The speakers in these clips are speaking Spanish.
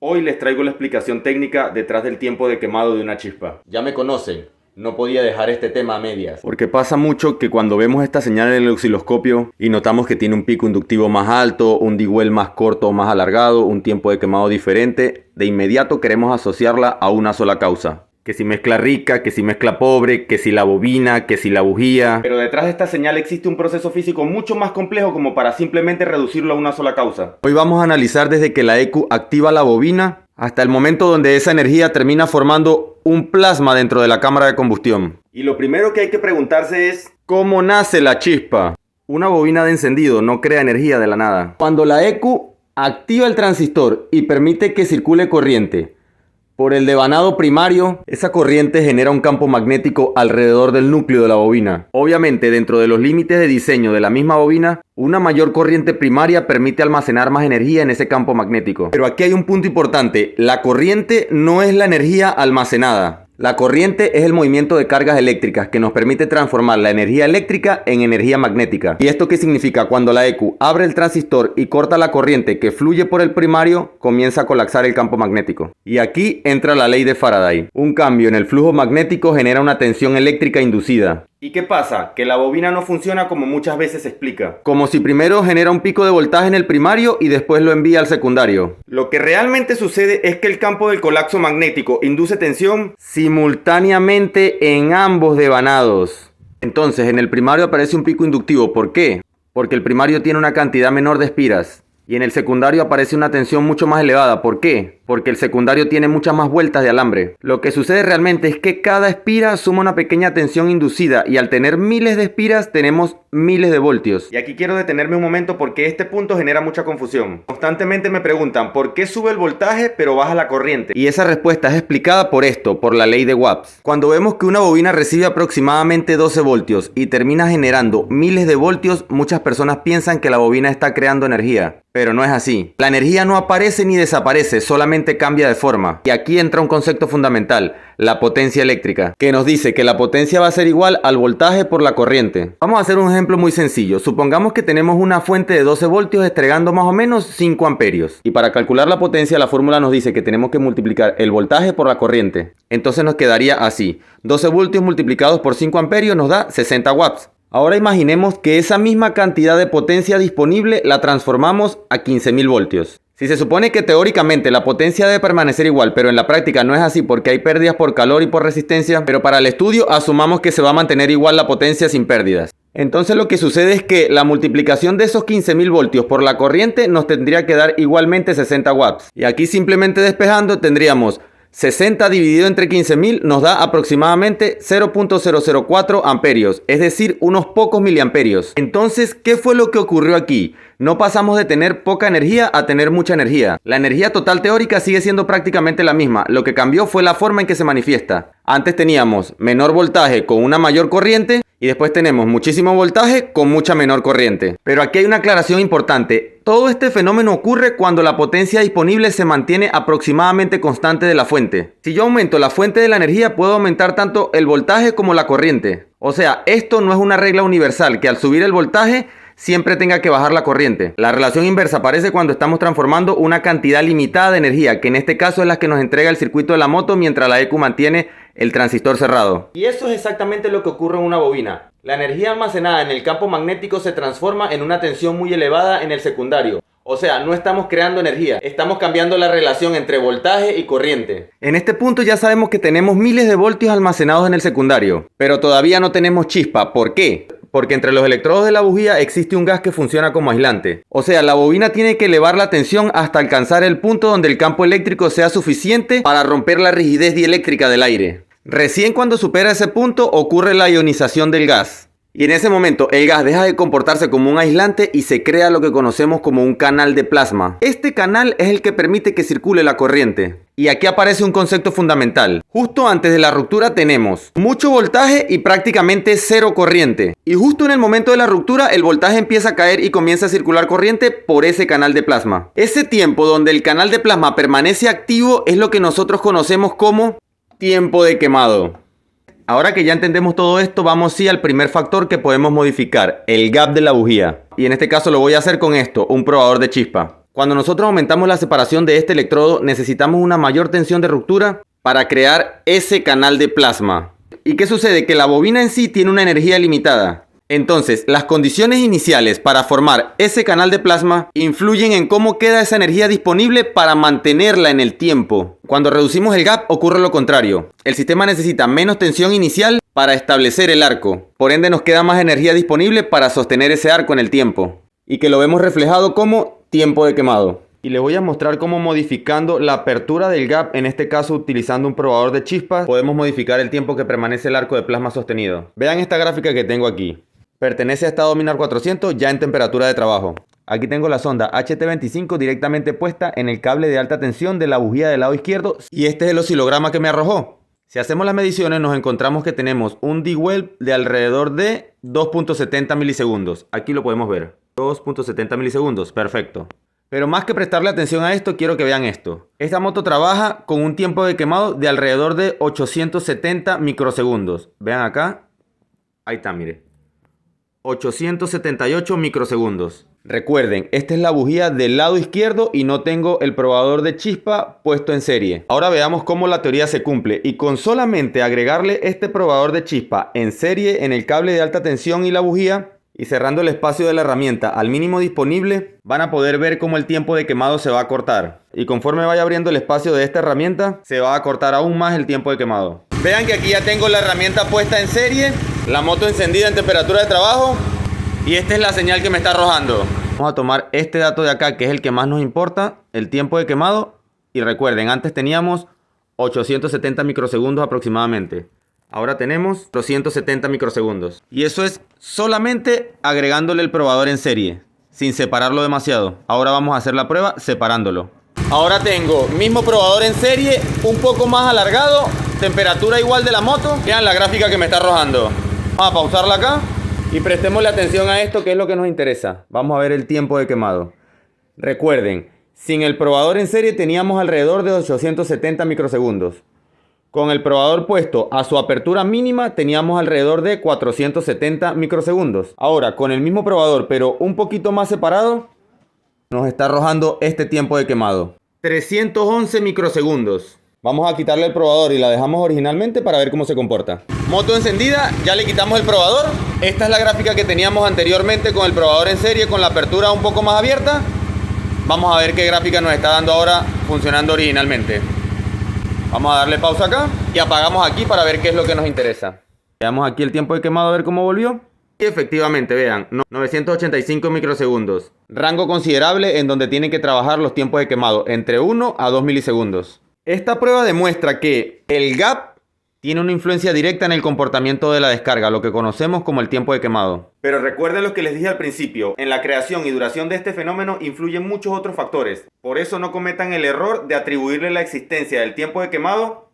Hoy les traigo la explicación técnica detrás del tiempo de quemado de una chispa. Ya me conocen, no podía dejar este tema a medias. Porque pasa mucho que cuando vemos esta señal en el osciloscopio y notamos que tiene un pico inductivo más alto, un dwell más corto o más alargado, un tiempo de quemado diferente, de inmediato queremos asociarla a una sola causa. Que si mezcla rica, que si mezcla pobre, que si la bobina, que si la bujía. Pero detrás de esta señal existe un proceso físico mucho más complejo como para simplemente reducirlo a una sola causa. Hoy vamos a analizar desde que la ECU activa la bobina hasta el momento donde esa energía termina formando un plasma dentro de la cámara de combustión. Y lo primero que hay que preguntarse es, ¿cómo nace la chispa? Una bobina de encendido no crea energía de la nada. Cuando la ECU activa el transistor y permite que circule corriente por el devanado primario, esa corriente genera un campo magnético alrededor del núcleo de la bobina. Obviamente, dentro de los límites de diseño de la misma bobina, una mayor corriente primaria permite almacenar más energía en ese campo magnético. Pero aquí hay un punto importante: la corriente no es la energía almacenada. La corriente es el movimiento de cargas eléctricas que nos permite transformar la energía eléctrica en energía magnética. ¿Y esto qué significa? Cuando la ECU abre el transistor y corta la corriente que fluye por el primario, comienza a colapsar el campo magnético. Y aquí entra la ley de Faraday. Un cambio en el flujo magnético genera una tensión eléctrica inducida. ¿Y qué pasa? Que la bobina no funciona como muchas veces se explica. Como si primero genera un pico de voltaje en el primario y después lo envía al secundario. Lo que realmente sucede es que el campo del colapso magnético induce tensión simultáneamente en ambos devanados. Entonces, en el primario aparece un pico inductivo. ¿Por qué? Porque el primario tiene una cantidad menor de espiras. Y en el secundario aparece una tensión mucho más elevada. ¿Por qué? Porque el secundario tiene muchas más vueltas de alambre. Lo que sucede realmente es que cada espira suma una pequeña tensión inducida y al tener miles de espiras tenemos miles de voltios. Y aquí quiero detenerme un momento porque este punto genera mucha confusión. Constantemente me preguntan ¿por qué sube el voltaje pero baja la corriente? Y esa respuesta es explicada por esto, por la ley de Watts. Cuando vemos que una bobina recibe aproximadamente 12 voltios y termina generando miles de voltios, muchas personas piensan que la bobina está creando energía. Pero no es así. La energía no aparece ni desaparece, solamente cambia de forma. Y aquí entra un concepto fundamental, la potencia eléctrica, que nos dice que la potencia va a ser igual al voltaje por la corriente. Vamos a hacer un ejemplo muy sencillo. Supongamos que tenemos una fuente de 12 voltios entregando más o menos 5 amperios. Y para calcular la potencia, la fórmula nos dice que tenemos que multiplicar el voltaje por la corriente. Entonces nos quedaría así. 12 voltios multiplicados por 5 amperios nos da 60 watts. Ahora imaginemos que esa misma cantidad de potencia disponible la transformamos a 15.000 voltios. Si se supone que teóricamente la potencia debe permanecer igual, pero en la práctica no es así porque hay pérdidas por calor y por resistencia, pero para el estudio asumamos que se va a mantener igual la potencia sin pérdidas. Entonces lo que sucede es que la multiplicación de esos 15.000 voltios por la corriente nos tendría que dar igualmente 60 watts. Y aquí simplemente despejando tendríamos 60 dividido entre 15.000 nos da aproximadamente 0.004 amperios, es decir, unos pocos miliamperios. Entonces, ¿qué fue lo que ocurrió aquí? No pasamos de tener poca energía a tener mucha energía. La energía total teórica sigue siendo prácticamente la misma. Lo que cambió fue la forma en que se manifiesta. Antes teníamos menor voltaje con una mayor corriente y después tenemos muchísimo voltaje con mucha menor corriente. Pero aquí hay una aclaración importante. Todo este fenómeno ocurre cuando la potencia disponible se mantiene aproximadamente constante de la fuente. Si yo aumento la fuente de la energía, puedo aumentar tanto el voltaje como la corriente. O sea, esto no es una regla universal que al subir el voltaje siempre tenga que bajar la corriente. La relación inversa aparece cuando estamos transformando una cantidad limitada de energía, que en este caso es la que nos entrega el circuito de la moto mientras la ECU mantiene el transistor cerrado. Y eso es exactamente lo que ocurre en una bobina. La energía almacenada en el campo magnético se transforma en una tensión muy elevada en el secundario. O sea, no estamos creando energía, estamos cambiando la relación entre voltaje y corriente. En este punto ya sabemos que tenemos miles de voltios almacenados en el secundario, pero todavía no tenemos chispa. ¿Por qué? Porque entre los electrodos de la bujía existe un gas que funciona como aislante. O sea, la bobina tiene que elevar la tensión hasta alcanzar el punto donde el campo eléctrico sea suficiente para romper la rigidez dieléctrica del aire. Recién cuando supera ese punto ocurre la ionización del gas. Y en ese momento el gas deja de comportarse como un aislante y se crea lo que conocemos como un canal de plasma. Este canal es el que permite que circule la corriente. Y aquí aparece un concepto fundamental. Justo antes de la ruptura tenemos mucho voltaje y prácticamente cero corriente. Y justo en el momento de la ruptura el voltaje empieza a caer y comienza a circular corriente por ese canal de plasma. Ese tiempo donde el canal de plasma permanece activo es lo que nosotros conocemos como tiempo de quemado. Ahora que ya entendemos todo esto, vamos sí al primer factor que podemos modificar, el gap de la bujía. Y en este caso lo voy a hacer con esto, un probador de chispa. Cuando nosotros aumentamos la separación de este electrodo, necesitamos una mayor tensión de ruptura para crear ese canal de plasma. ¿Y qué sucede? Que la bobina en sí tiene una energía limitada. Entonces, las condiciones iniciales para formar ese canal de plasma influyen en cómo queda esa energía disponible para mantenerla en el tiempo. Cuando reducimos el gap ocurre lo contrario. El sistema necesita menos tensión inicial para establecer el arco. Por ende nos queda más energía disponible para sostener ese arco en el tiempo. Y que lo vemos reflejado como tiempo de quemado. Y les voy a mostrar cómo modificando la apertura del gap, en este caso utilizando un probador de chispas, podemos modificar el tiempo que permanece el arco de plasma sostenido. Vean esta gráfica que tengo aquí. Pertenece a esta Dominar 400 ya en temperatura de trabajo. Aquí tengo la sonda HT25 directamente puesta en el cable de alta tensión de la bujía del lado izquierdo y este es el oscilograma que me arrojó. Si hacemos las mediciones nos encontramos que tenemos un dwell de alrededor de 2.70 milisegundos. Aquí lo podemos ver. 2.70 milisegundos, perfecto. Pero más que prestarle atención a esto, quiero que vean esto. Esta moto trabaja con un tiempo de quemado de alrededor de 870 microsegundos. Vean acá. Ahí está, mire. 878 microsegundos. Recuerden, esta es la bujía del lado izquierdo y no tengo el probador de chispa puesto en serie. Ahora veamos cómo la teoría se cumple. Y con solamente agregarle este probador de chispa en serie en el cable de alta tensión y la bujía, y cerrando el espacio de la herramienta al mínimo disponible, van a poder ver cómo el tiempo de quemado se va a cortar. Y conforme vaya abriendo el espacio de esta herramienta, se va a cortar aún más el tiempo de quemado. Vean que aquí ya tengo la herramienta puesta en serie, la moto encendida en temperatura de trabajo, y esta es la señal que me está arrojando. Vamos a tomar este dato de acá, que es el que más nos importa, el tiempo de quemado. Y recuerden, antes teníamos 870 microsegundos aproximadamente. Ahora tenemos 270 microsegundos. Y eso es solamente agregándole el probador en serie, sin separarlo demasiado. Ahora vamos a hacer la prueba separándolo. Ahora tengo mismo probador en serie, un poco más alargado, temperatura igual de la moto. Vean la gráfica que me está arrojando. Vamos a pausarla acá y prestémosle atención a esto, que es lo que nos interesa. Vamos a ver el tiempo de quemado. Recuerden, sin el probador en serie teníamos alrededor de 870 microsegundos. Con el probador puesto a su apertura mínima teníamos alrededor de 470 microsegundos. Ahora, con el mismo probador pero un poquito más separado, nos está arrojando este tiempo de quemado. 311 microsegundos. Vamos a quitarle el probador y la dejamos originalmente para ver cómo se comporta. Moto encendida, ya le quitamos el probador. Esta es la gráfica que teníamos anteriormente con el probador en serie, con la apertura un poco más abierta. Vamos a ver qué gráfica nos está dando ahora funcionando originalmente. Vamos a darle pausa acá y apagamos aquí para ver qué es lo que nos interesa. Veamos aquí el tiempo de quemado a ver cómo volvió. Y efectivamente, vean, 985 microsegundos. Rango considerable en donde tienen que trabajar los tiempos de quemado, entre 1 a 2 milisegundos. Esta prueba demuestra que el gap tiene una influencia directa en el comportamiento de la descarga, lo que conocemos como el tiempo de quemado. Pero recuerden lo que les dije al principio, en la creación y duración de este fenómeno influyen muchos otros factores. Por eso no cometan el error de atribuirle la existencia del tiempo de quemado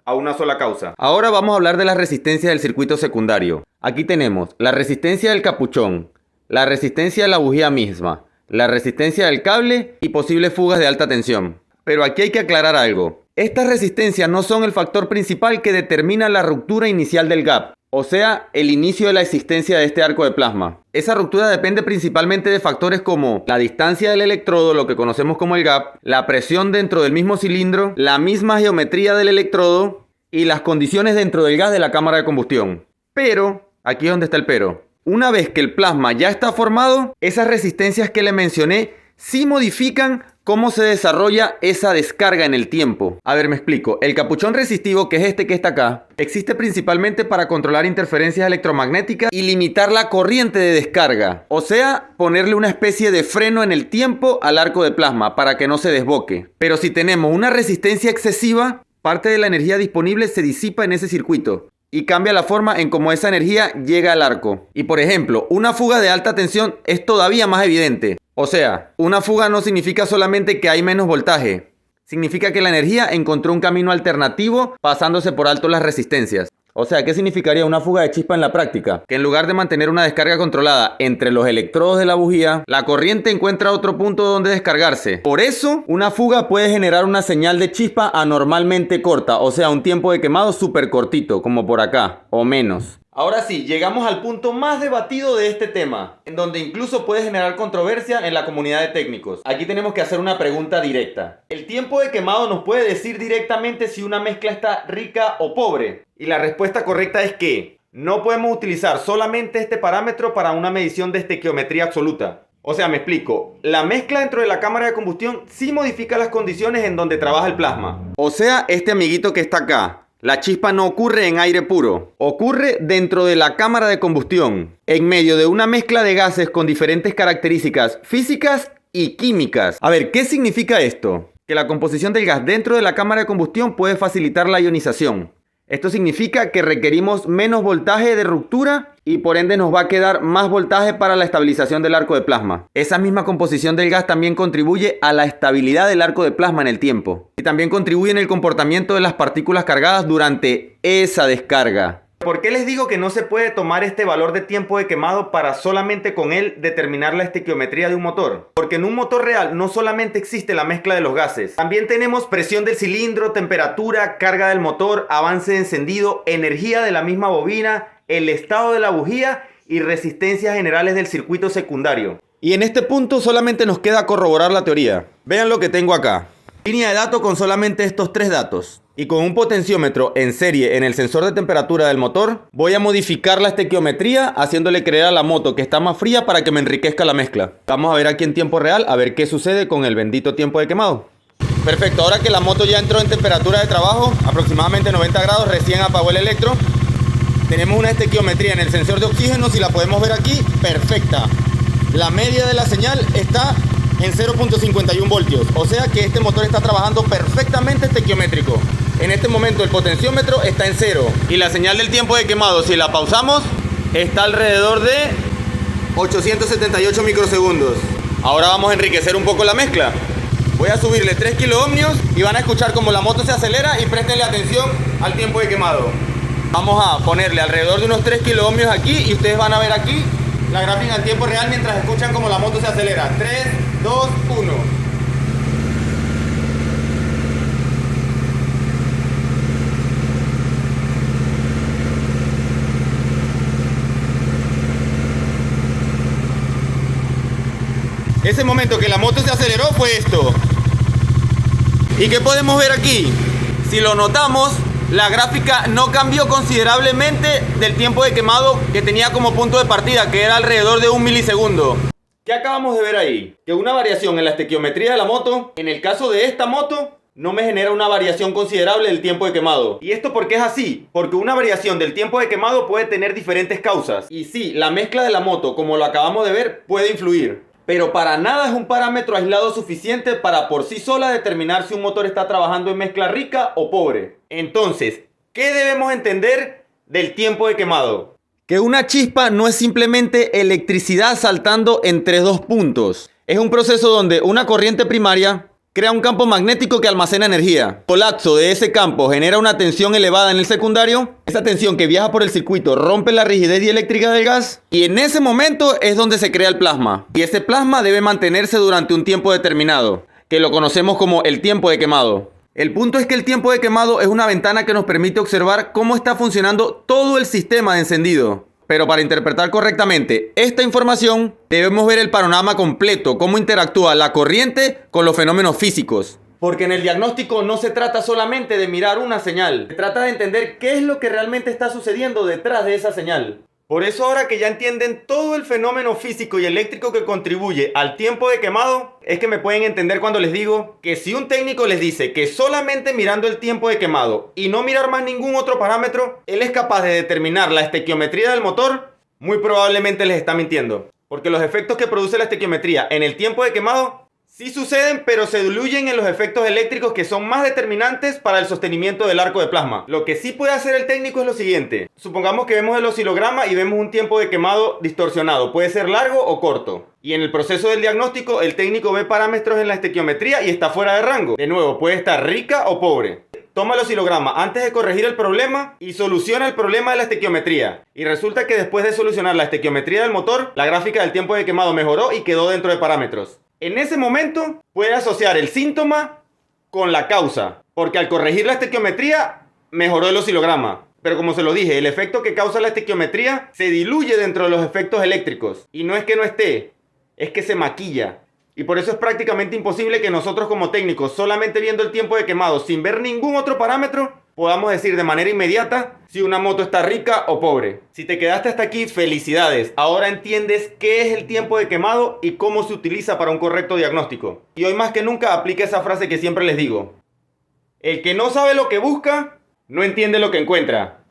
a una sola causa. Ahora vamos a hablar de las resistencias del circuito secundario. Aquí tenemos la resistencia del capuchón, la resistencia de la bujía misma, la resistencia del cable y posibles fugas de alta tensión. Pero aquí hay que aclarar algo. Estas resistencias no son el factor principal que determina la ruptura inicial del gap, o sea, el inicio de la existencia de este arco de plasma. Esa ruptura depende principalmente de factores como la distancia del electrodo, lo que conocemos como el gap, la presión dentro del mismo cilindro, la misma geometría del electrodo y las condiciones dentro del gas de la cámara de combustión. Pero, aquí es donde está el pero. Una vez que el plasma ya está formado, esas resistencias que le mencioné sí modifican cómo se desarrolla esa descarga en el tiempo. A ver, me explico. El capuchón resistivo, que es este que está acá, existe principalmente para controlar interferencias electromagnéticas y limitar la corriente de descarga. O sea, ponerle una especie de freno en el tiempo al arco de plasma para que no se desboque. Pero si tenemos una resistencia excesiva, parte de la energía disponible se disipa en ese circuito y cambia la forma en cómo esa energía llega al arco. Y por ejemplo, una fuga de alta tensión es todavía más evidente. O sea, una fuga no significa solamente que hay menos voltaje. Significa que la energía encontró un camino alternativo pasándose por alto las resistencias. O sea, ¿qué significaría una fuga de chispa en la práctica? Que en lugar de mantener una descarga controlada entre los electrodos de la bujía, la corriente encuentra otro punto donde descargarse. Por eso, una fuga puede generar una señal de chispa anormalmente corta, o sea, un tiempo de quemado súper cortito, como por acá, o menos. Ahora sí, llegamos al punto más debatido de este tema, en donde incluso puede generar controversia en la comunidad de técnicos. Aquí tenemos que hacer una pregunta directa. ¿El tiempo de quemado nos puede decir directamente si una mezcla está rica o pobre? Y la respuesta correcta es que no podemos utilizar solamente este parámetro para una medición de estequiometría absoluta. O sea, me explico. La mezcla dentro de la cámara de combustión sí modifica las condiciones en donde trabaja el plasma. O sea, este amiguito que está acá. La chispa no ocurre en aire puro, ocurre dentro de la cámara de combustión, en medio de una mezcla de gases con diferentes características físicas y químicas. A ver, ¿qué significa esto? Que la composición del gas dentro de la cámara de combustión puede facilitar la ionización. Esto significa que requerimos menos voltaje de ruptura y por ende nos va a quedar más voltaje para la estabilización del arco de plasma. Esa misma composición del gas también contribuye a la estabilidad del arco de plasma en el tiempo. Y también contribuye en el comportamiento de las partículas cargadas durante esa descarga. ¿Por qué les digo que no se puede tomar este valor de tiempo de quemado para solamente con él determinar la estequiometría de un motor? Porque en un motor real no solamente existe la mezcla de los gases, también tenemos presión del cilindro, temperatura, carga del motor, avance de encendido, energía de la misma bobina, el estado de la bujía y resistencias generales del circuito secundario. Y en este punto solamente nos queda corroborar la teoría. Vean lo que tengo acá. Línea de datos con solamente estos 3 datos. Y con un potenciómetro en serie en el sensor de temperatura del motor, voy a modificar la estequiometría haciéndole creer a la moto que está más fría para que me enriquezca la mezcla. Vamos a ver aquí en tiempo real, a ver qué sucede con el bendito tiempo de quemado. Perfecto, ahora que la moto ya entró en temperatura de trabajo, aproximadamente 90 grados, recién apagó el electro. Tenemos una estequiometría en el sensor de oxígeno, si la podemos ver aquí, perfecta. La media de la señal está en 0.51 voltios, o sea que este motor está trabajando perfectamente estequiométrico. En este momento el potenciómetro está en 0 y la señal del tiempo de quemado, si la pausamos, está alrededor de 878 microsegundos. Ahora vamos a enriquecer un poco la mezcla. Voy a subirle 3 kiloohmios y van a escuchar como la moto se acelera y préstenle atención al tiempo de quemado. Vamos a ponerle alrededor de unos 3 kiloohmios aquí y ustedes van a ver aquí la gráfica en tiempo real mientras escuchan como la moto se acelera. 3, 2, 1. Ese momento que la moto se aceleró fue esto. ¿Y qué podemos ver aquí? Si lo notamos, la gráfica no cambió considerablemente del tiempo de quemado que tenía como punto de partida, que era alrededor de 1 milisegundo. ¿Qué acabamos de ver ahí? Que una variación en la estequiometría de la moto, en el caso de esta moto, no me genera una variación considerable del tiempo de quemado. ¿Y esto por qué es así? Porque una variación del tiempo de quemado puede tener diferentes causas. Y sí, la mezcla de la moto, como lo acabamos de ver, puede influir. Pero para nada es un parámetro aislado suficiente para por sí sola determinar si un motor está trabajando en mezcla rica o pobre. Entonces, ¿qué debemos entender del tiempo de quemado? Que una chispa no es simplemente electricidad saltando entre 2 puntos. Es un proceso donde una corriente primaria crea un campo magnético que almacena energía. El colapso de ese campo genera una tensión elevada en el secundario. Esa tensión que viaja por el circuito rompe la rigidez dieléctrica del gas. Y en ese momento es donde se crea el plasma. Y ese plasma debe mantenerse durante un tiempo determinado, que lo conocemos como el tiempo de quemado. El punto es que el tiempo de quemado es una ventana que nos permite observar cómo está funcionando todo el sistema de encendido. Pero para interpretar correctamente esta información, debemos ver el panorama completo, cómo interactúa la corriente con los fenómenos físicos. Porque en el diagnóstico no se trata solamente de mirar una señal, se trata de entender qué es lo que realmente está sucediendo detrás de esa señal. Por eso ahora que ya entienden todo el fenómeno físico y eléctrico que contribuye al tiempo de quemado, es que me pueden entender cuando les digo que si un técnico les dice que solamente mirando el tiempo de quemado y no mirar más ningún otro parámetro, él es capaz de determinar la estequiometría del motor, muy probablemente les está mintiendo. Porque los efectos que produce la estequiometría en el tiempo de quemado sí suceden, pero se diluyen en los efectos eléctricos que son más determinantes para el sostenimiento del arco de plasma. Lo que sí puede hacer el técnico es lo siguiente. Supongamos que vemos el oscilograma y vemos un tiempo de quemado distorsionado. Puede ser largo o corto. Y en el proceso del diagnóstico, el técnico ve parámetros en la estequiometría y está fuera de rango. De nuevo, puede estar rica o pobre. Toma el oscilograma antes de corregir el problema y soluciona el problema de la estequiometría. Y resulta que después de solucionar la estequiometría del motor, la gráfica del tiempo de quemado mejoró y quedó dentro de parámetros. En ese momento puede asociar el síntoma con la causa, porque al corregir la estequiometría mejoró el oscilograma. Pero como se lo dije, el efecto que causa la estequiometría se diluye dentro de los efectos eléctricos. Y no es que no esté, es que se maquilla. Y por eso es prácticamente imposible que nosotros como técnicos, solamente viendo el tiempo de quemado sin ver ningún otro parámetro, podamos decir de manera inmediata si una moto está rica o pobre. Si te quedaste hasta aquí, felicidades. Ahora entiendes qué es el tiempo de quemado y cómo se utiliza para un correcto diagnóstico. Y hoy más que nunca aplica esa frase que siempre les digo. El que no sabe lo que busca, no entiende lo que encuentra.